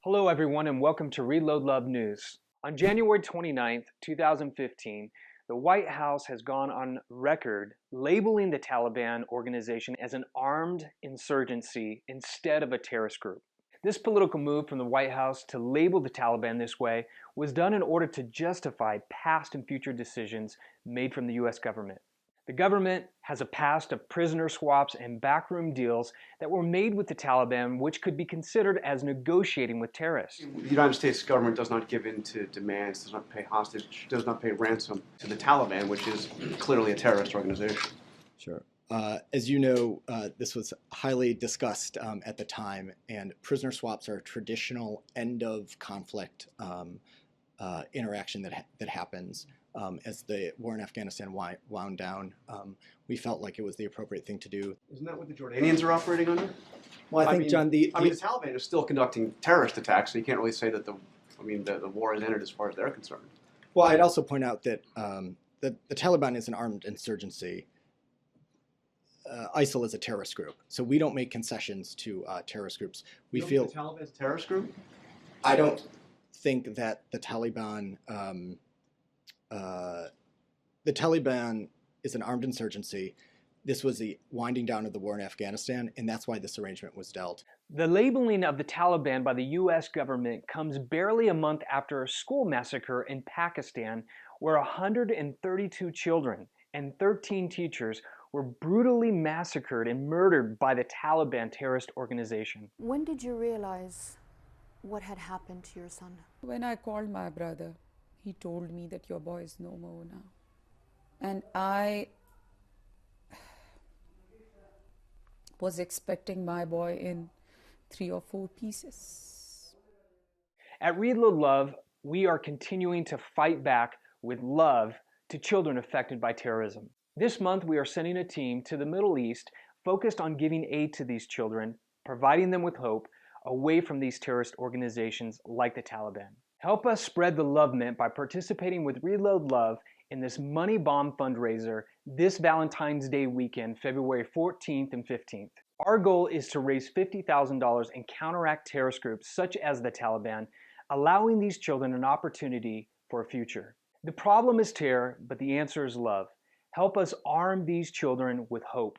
Hello everyone and welcome to Reload Love News. On January 29th, 2015, the White House has gone on record labeling the Taliban organization as an armed insurgency instead of a terrorist group. This political move from the White House to label the Taliban this way was done in order to justify past and future decisions made from the US government. The government has a past of prisoner swaps and backroom deals that were made with the Taliban, which could be considered as negotiating with terrorists. The United States government does not give in to demands, does not pay hostage, does not pay ransom to the Taliban, which is clearly a terrorist organization. Sure. As you know, this was highly discussed at the time, and prisoner swaps are a traditional end of conflict interaction that happens. As the war in Afghanistan wound down, we felt like it was the appropriate thing to do. Isn't that what the Jordanians are operating under? Well, I think, John, the Taliban is still conducting terrorist attacks, so you can't really say that the war has ended as far as they're concerned. Well, I'd also point out that the Taliban is an armed insurgency. ISIL is a terrorist group, so we don't make concessions to terrorist groups. We feel the Taliban is a terrorist group. I don't think that the Taliban is an armed insurgency. This was the winding down of the war in Afghanistan, and that's why this arrangement was dealt. The labeling of the Taliban by the US government comes barely a month after a school massacre in Pakistan where 132 children and 13 teachers were brutally massacred and murdered by the Taliban terrorist organization. When did you realize what had happened to your son? When I called my brother, he told me that your boy is no more now. And I was expecting my boy in 3 or 4 pieces. At Reload Love, we are continuing to fight back with love to children affected by terrorism. This month, we are sending a team to the Middle East focused on giving aid to these children, providing them with hope away from these terrorist organizations like the Taliban. Help us spread the love mint by participating with Reload Love in this Money Bomb fundraiser this Valentine's Day weekend, February 14th and 15th. Our goal is to raise $50,000 and counteract terrorist groups such as the Taliban, allowing these children an opportunity for a future. The problem is terror, but the answer is love. Help us arm these children with hope.